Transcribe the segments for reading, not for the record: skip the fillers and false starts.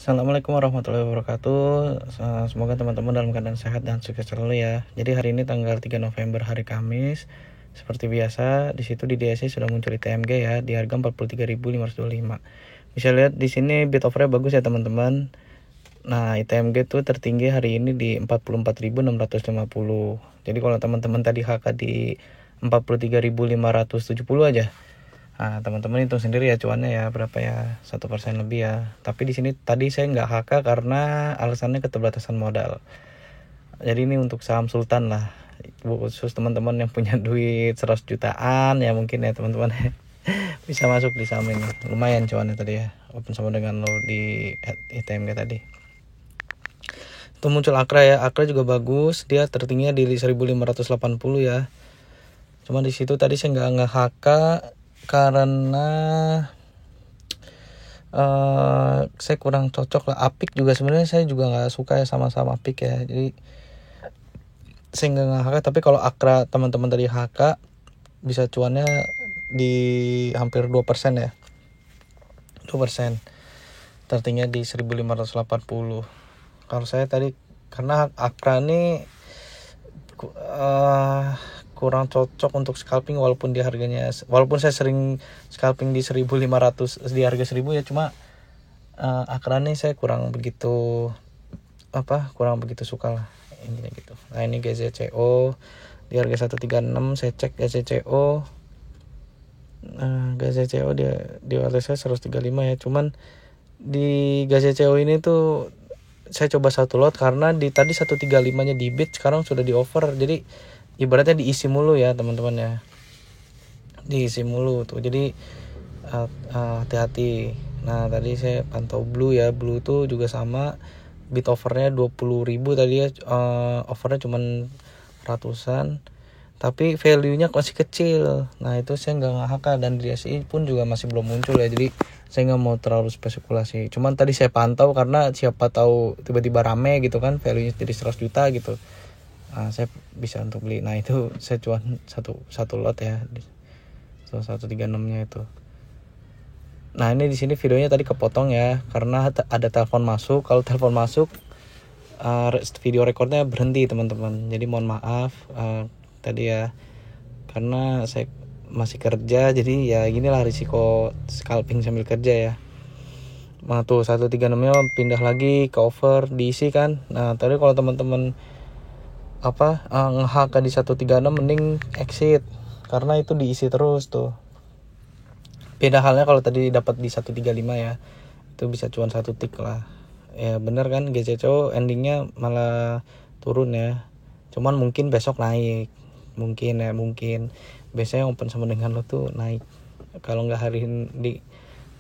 Assalamualaikum warahmatullahi wabarakatuh. Semoga teman-teman dalam keadaan sehat dan sukses selalu ya. Jadi hari ini tanggal 3 November hari Kamis. Seperti biasa, di situ di DSI sudah muncul ITMG ya di harga 43.525. Bisa lihat di sini bid offer-nya bagus ya teman-teman. Nah, ITMG tuh tertinggi hari ini di 44.650. Jadi kalau teman-teman tadi HK di 43.570 aja. Nah, teman-teman hitung sendiri ya cuannya ya berapa ya, 1% lebih ya. Tapi di sini tadi saya nggak HK karena alasannya keterbatasan modal. Jadi ini untuk saham Sultan lah, khusus teman-teman yang punya duit 100 jutaan ya mungkin ya teman-teman bisa masuk di saham ini. Lumayan cuannya tadi ya, open sama dengan low di ITMG tadi. Itu muncul Akra ya, Akra juga bagus, dia tertingginya di 1580 ya. Cuma di situ tadi saya nggak HK karena saya kurang cocok lah. Apik juga sebenarnya saya juga nggak suka ya sama-sama Apik ya, jadi saya nggak HK. Tapi kalau Akra teman-teman tadi HK bisa cuannya di hampir 2% ya, 2%, tertingginya di 1580. Kalau saya tadi karena Akra ini kurang cocok untuk scalping walaupun saya sering scalping di 1500 di harga 1000 ya, cuma Akra ini saya kurang begitu suka lah intinya gitu. Nah ini GZCO di harga 136, saya cek GZCO. GZCO di harga saya 135 ya, cuman di GZCO ini tuh saya coba satu lot karena tadi 135 nya di bid, sekarang sudah di offer, jadi ibaratnya diisi mulu ya teman-teman ya, diisi mulu tuh, jadi hati-hati. Nah tadi saya pantau Blue ya, Blue tuh juga sama, bid offernya 20.000 tadi ya, offernya cuman ratusan, tapi value-nya masih kecil. Nah itu saya nggak HK, dan di DSI pun juga masih belum muncul ya, jadi saya nggak mau terlalu spekulasi. Cuman tadi saya pantau karena siapa tahu tiba-tiba rame gitu kan, value-nya jadi 100 juta gitu. Saya bisa untuk beli. Nah itu saya cuan satu lot ya, 136 nya itu. Nah ini di sini videonya tadi kepotong ya karena ada telepon masuk. Kalau telepon masuk video recordnya berhenti teman-teman, jadi mohon maaf tadi ya, karena saya masih kerja, jadi ya ginilah risiko scalping sambil kerja ya. Nah tuh 136 nya pindah lagi ke over, diisi kan. Nah tadi kalau teman-teman nge-HK di 136 mending exit karena itu diisi terus tuh. Beda halnya kalau tadi dapat di 135 ya, itu bisa cuan satu tick lah ya, bener kan. GCCO endingnya malah turun ya, cuman mungkin besok naik, mungkin biasanya open sama dengan lo tuh naik. Kalau nggak hari ini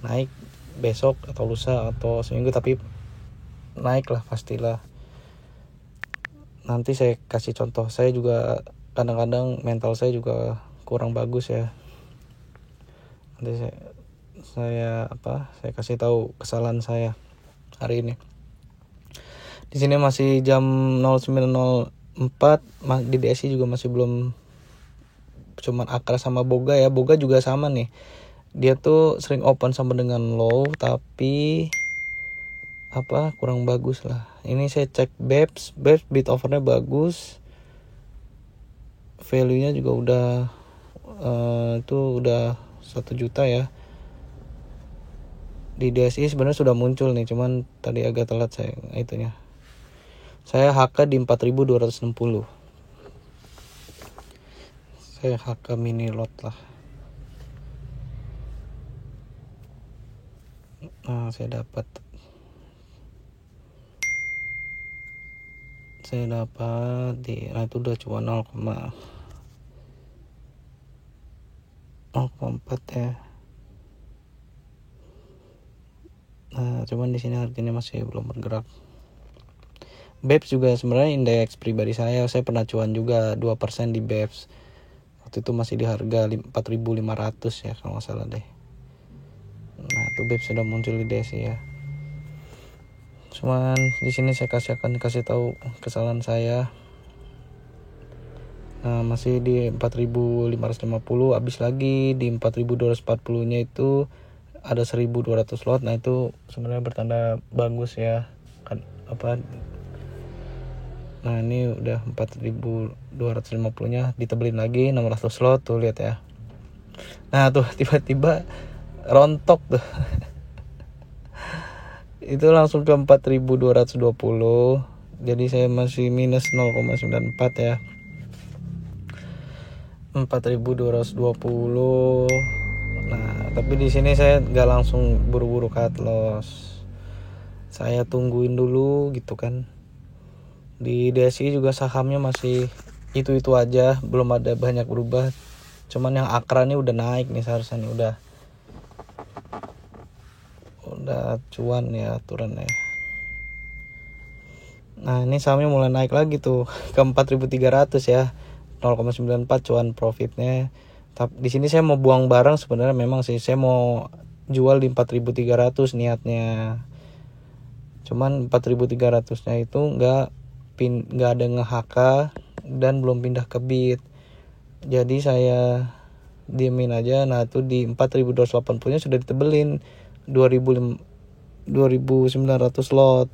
naik, besok atau lusa atau seminggu tapi naik lah pastilah. Nanti saya kasih contoh, saya juga kadang-kadang mental saya juga kurang bagus ya. Nanti saya kasih tahu kesalahan saya hari ini. Di sini masih jam 09.04, di DSI juga masih belum, cuman Akra sama Boga ya. Boga juga sama nih, dia tuh sering open sama dengan low tapi kurang bagus lah. Ini saya cek BEPS bid offernya bagus, value nya juga udah itu udah 1 juta ya. Di DSI sebenarnya sudah muncul nih, cuman tadi agak telat saya HK di 4.260. Saya HK mini lot lah. Nah saya dapat itu udah cuma 0,4 ya. Nah cuman di sini harganya masih belum bergerak. BEPS juga sebenarnya indeks pribadi saya pernah cuan juga 2% di BEPS. Waktu itu masih di harga 4.500 ya kalau nggak salah deh. Nah itu BEPS sudah muncul di DSI ya. Cuman di sini saya akan kasih tahu kesalahan saya. Nah masih di 4.550, habis lagi di 4.240 nya itu ada 1.200 lot. Nah itu sebenarnya bertanda bagus ya kan, apa. Nah ini udah 4.250 nya ditebelin lagi 600 slot tuh, lihat ya. Nah tuh tiba-tiba rontok tuh. Itu langsung ke 4.220. Jadi saya masih minus 0,94 ya. 4.220. Nah, tapi di sini saya nggak langsung buru-buru cut loss. Saya tungguin dulu gitu kan. Di DSI juga sahamnya masih itu-itu aja, belum ada banyak berubah. Cuman yang Akra nih udah naik nih, seharusnya nih udah cuan ya aturannya. Nah, ini sahamnya mulai naik lagi tuh ke 4.300 ya. 0,94 cuan profitnya. Tapi di sini saya mau buang barang sebenarnya, memang sih saya mau jual di 4.300 niatnya. Cuman 4.300-nya itu nggak ada nge-HK dan belum pindah ke Bit. Jadi saya diemin aja. Nah, itu di 4.280-nya sudah ditebelin 2.900 lot.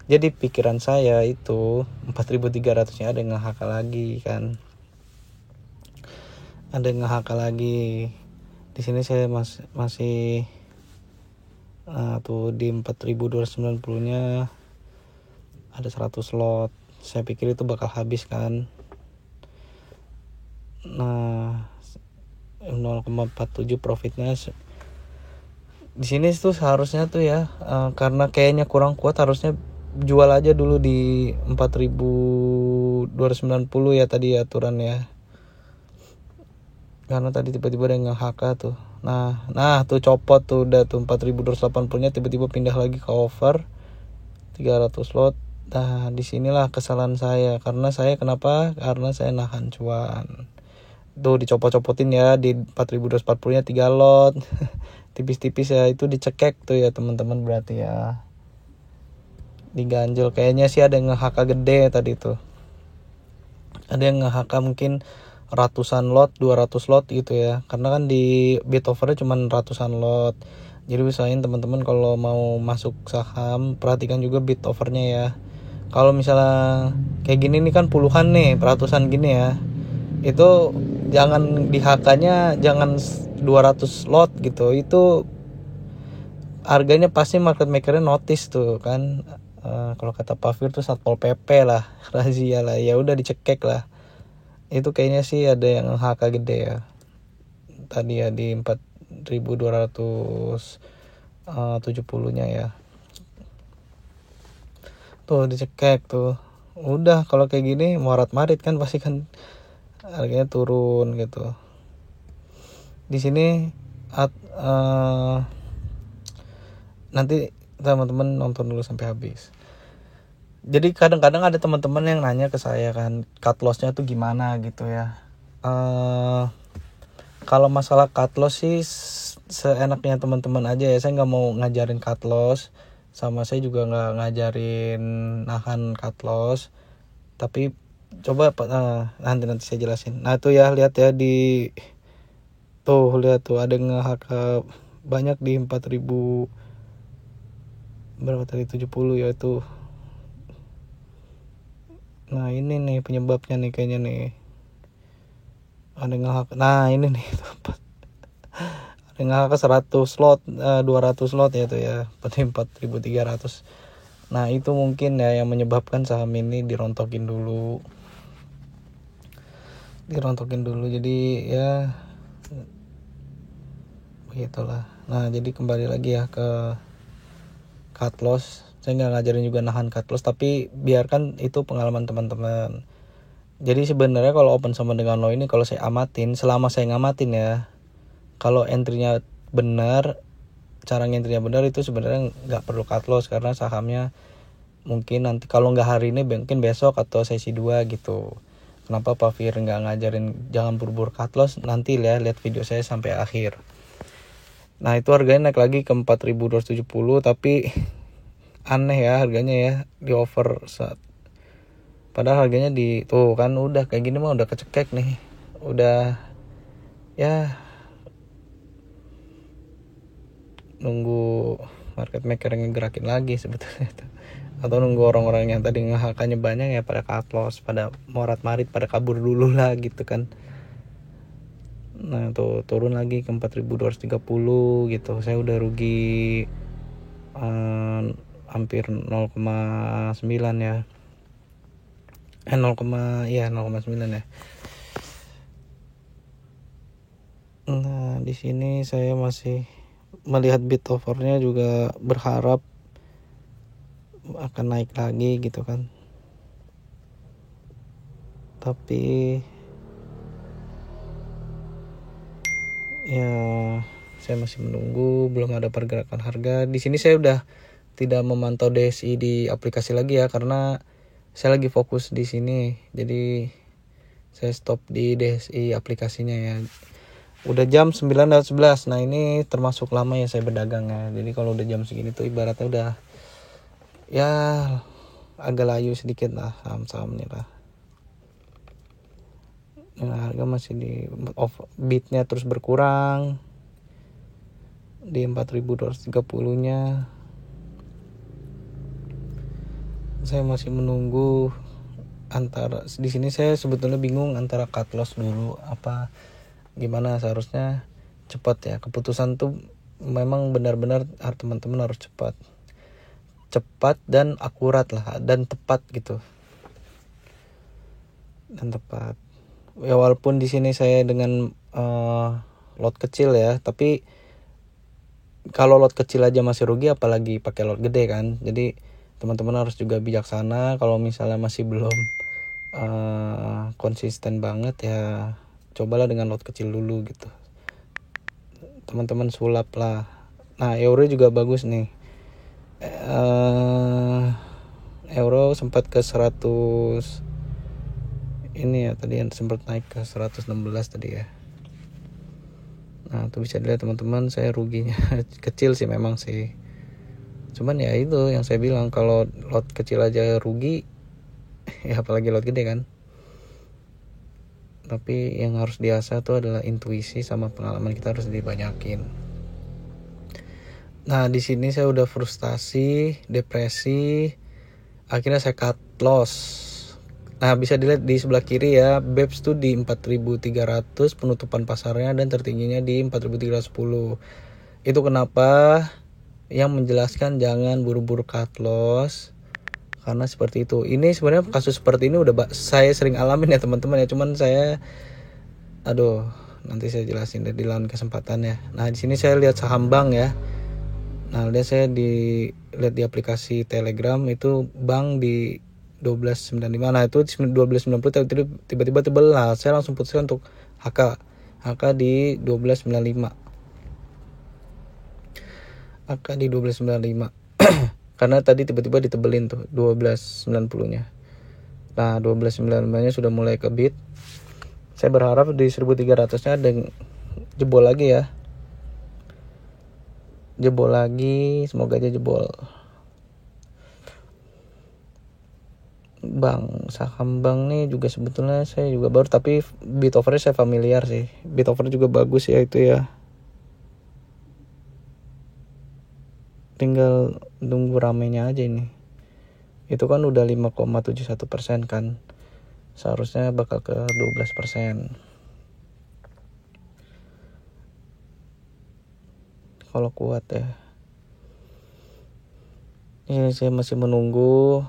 Jadi pikiran saya itu 4.300-nya ada nge-HK lagi kan. Ada nge-HK lagi. Di sini saya masih tuh di 4.290-nya ada 100 lot. Saya pikir itu bakal habis kan. Nah, 0,47 profitnya. Di sini tuh seharusnya tuh ya, karena kayaknya kurang kuat, harusnya jual aja dulu di 4.290 ya tadi aturan ya. Karena tadi tiba-tiba ada nge-HK tuh. Nah tuh copot tuh, udah tuh 4.280-nya tiba-tiba pindah lagi ke over 300 lot. Nah, disinilah kesalahan saya. Karena saya nahan cuan. Tuh dicopot-copotin ya, di 4.240-nya 3 lot. Tipis-tipis ya, itu dicekek tuh ya teman-teman, berarti ya. Diganjel, kayaknya sih ada yang nge-HK gede tadi tuh. Ada yang nge-HK mungkin ratusan lot, 200 lot gitu ya. Karena kan di bid overnya cuma ratusan lot. Jadi usahain teman-teman kalau mau masuk saham, perhatikan juga bid overnya ya. Kalau misalnya kayak gini nih kan puluhan nih, ratusan gini ya. Itu jangan di HK-nya jangan 200 lot gitu. Itu harganya pasti market makernya notice tuh kan. Kalau kata Pak Fir tuh Satpol PP lah, razia lah. Ya udah dicekek lah. Itu kayaknya sih ada yang HK gede ya. Tadi ya di 4.270-nya ya. Tuh dicekek tuh. Udah kalau kayak gini morat-marit kan pasti kan harganya turun gitu. Di sini nanti teman-teman nonton dulu sampai habis. Jadi kadang-kadang ada teman-teman yang nanya ke saya kan, cut loss-nya tuh gimana gitu ya. Kalau masalah cut loss sih seenaknya teman-teman aja ya. Saya nggak mau ngajarin cut loss, sama saya juga nggak ngajarin nahan cut loss. Tapi coba nanti saya jelasin. Nah itu ya, lihat ya lihat tuh ada nge-HK banyak di 4.000 berapa tadi, 70 ya itu. Nah ini nih penyebabnya nih kayaknya nih. Ada nge-HK. Nah ini nih ada nge-HK 100 slot, 200 slot ya tuh ya, 4.300. Nah itu mungkin ya yang menyebabkan saham ini dirontokin dulu. Jadi ya begitulah. Nah jadi kembali lagi ya ke cut loss. Saya nggak ngajarin juga nahan cut loss, tapi biarkan itu pengalaman teman-teman. Jadi sebenarnya kalau open sama dengan low ini, kalau saya amatin, selama saya ngamatin ya, kalau entry-nya benar, cara entry-nya benar, itu sebenarnya nggak perlu cut loss, karena sahamnya mungkin nanti kalau nggak hari ini mungkin besok atau sesi 2 gitu. Kenapa Pak Fir nggak ngajarin jangan buru-buru cut loss? Nanti lihat video saya sampai akhir. Nah itu harganya naik lagi ke 4.270, tapi aneh ya harganya ya, di over saat. Padahal harganya di tuh kan udah kayak gini mah udah kecekek nih. Udah ya nunggu market maker yang ngegerakin lagi sebetulnya itu, atau nunggu orang-orang yang tadi ngehakannya banyak ya pada cut loss, pada morat marit, pada kabur dulu lah gitu kan. Nah tuh turun lagi ke 4.230 gitu, saya udah rugi hampir 0,9 ya, 0,9 ya. Nah di sini saya masih melihat bid offernya, juga berharap akan naik lagi gitu kan, tapi ya saya masih menunggu, belum ada pergerakan harga. Di sini saya udah tidak memantau DSI di aplikasi lagi ya, karena saya lagi fokus di sini, jadi saya stop di DSI aplikasinya ya. Udah jam 9:11. Nah ini termasuk lama ya saya berdagang ya, jadi kalau udah jam segini tuh ibaratnya udah ya agak layu sedikit lah saham-sahamnya lah. Nah, harga masih di bidnya terus berkurang di 4.230 nya. Saya masih menunggu antara di sini, saya sebetulnya bingung antara cut loss dulu apa gimana. Seharusnya cepat ya keputusan tuh, memang benar-benar teman-teman harus cepat dan akurat lah, dan tepat gitu, dan tepat ya. Walaupun di sini saya dengan lot kecil ya, tapi kalau lot kecil aja masih rugi, apalagi pakai lot gede kan. Jadi teman-teman harus juga bijaksana. Kalau misalnya masih belum konsisten banget ya, cobalah dengan lot kecil dulu gitu, teman-teman sulap lah. Nah euro juga bagus nih, euro sempat ke 100 ini ya, tadi yang sempat naik ke 116 tadi ya. Nah tuh bisa dilihat teman-teman, saya ruginya kecil sih memang sih, cuman ya itu yang saya bilang, kalau lot kecil aja rugi ya apalagi lot gede kan. Tapi yang harus diasah tuh adalah intuisi sama pengalaman, kita harus dibanyakin. Nah di sini saya udah frustasi, depresi, akhirnya saya cut loss. Nah bisa dilihat di sebelah kiri ya, BEPS tuh di 4.300 penutupan pasarnya, dan tertingginya di 4.310. Itu kenapa yang menjelaskan jangan buru-buru cut loss, karena seperti itu. Ini sebenarnya kasus seperti ini udah saya sering alamin ya teman-teman ya, cuman saya nanti saya jelasin deh di lain kesempatan ya. Nah di sini saya lihat saham bank ya. Nah lihat saya lihat di aplikasi Telegram itu bank di 12.95. Nah itu 12.90 tiba-tiba terbelah. Saya langsung putuskan untuk HK di 12.95. HK di 12.95. Karena tadi tiba-tiba ditebelin tuh 12.90-nya. Nah 12.95-nya sudah mulai ke bid. Saya berharap di 1.300-nya ada jebol lagi ya. Jebol lagi, semoga aja jebol. Saham bank nih juga sebetulnya saya juga baru, tapi bid offernya saya familiar sih. Bid offer juga bagus ya itu ya. Tinggal tunggu ramenya aja ini. Itu kan udah 5,71% kan, seharusnya bakal ke 12% kalau kuat ya. Ini saya masih menunggu.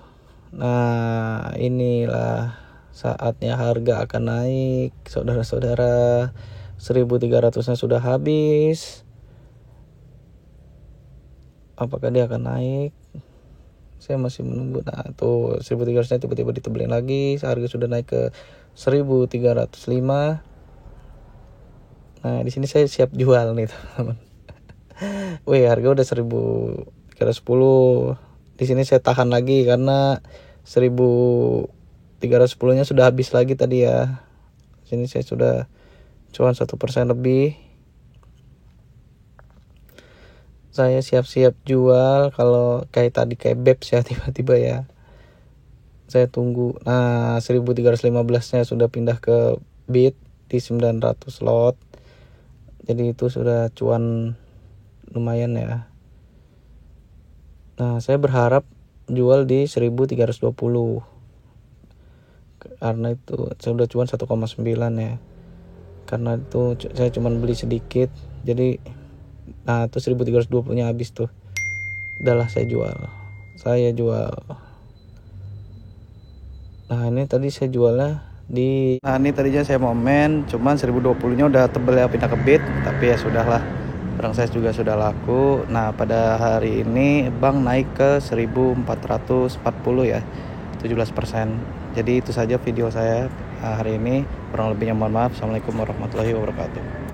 Nah inilah saatnya harga akan naik saudara-saudara. 1.300-nya sudah habis. Apakah dia akan naik? Saya masih menunggu. Nah tuh 1.300-nya tiba-tiba ditebelin lagi, harga sudah naik ke 1.305. Nah di sini saya siap jual nih teman-teman. Wih harga udah 1.310. Di sini saya tahan lagi karena 1.310-nya sudah habis lagi tadi ya. Di sini saya sudah cuan 1% lebih. Saya siap-siap jual kalau kayak tadi, kayak BEPS ya, tiba-tiba ya. Saya tunggu. Nah 1.315-nya sudah pindah ke bid di 900 lot. Jadi itu sudah cuan lumayan ya. Nah saya berharap jual di 1320 karena itu saya udah cuan 1,9 ya, karena itu saya cuma beli sedikit. Jadi nah itu 1320 nya habis tuh, udahlah saya jual. Nah ini tadi saya jualnya di, nah ini tadinya saya mau main, cuman 1020 nya udah tebel ya, pindah ke bid. Tapi ya sudahlah, barang saya juga sudah laku. Nah pada hari ini bank naik ke 1440 ya, 17%. Jadi itu saja video saya hari ini, kurang lebihnya mohon maaf. Assalamualaikum warahmatullahi wabarakatuh.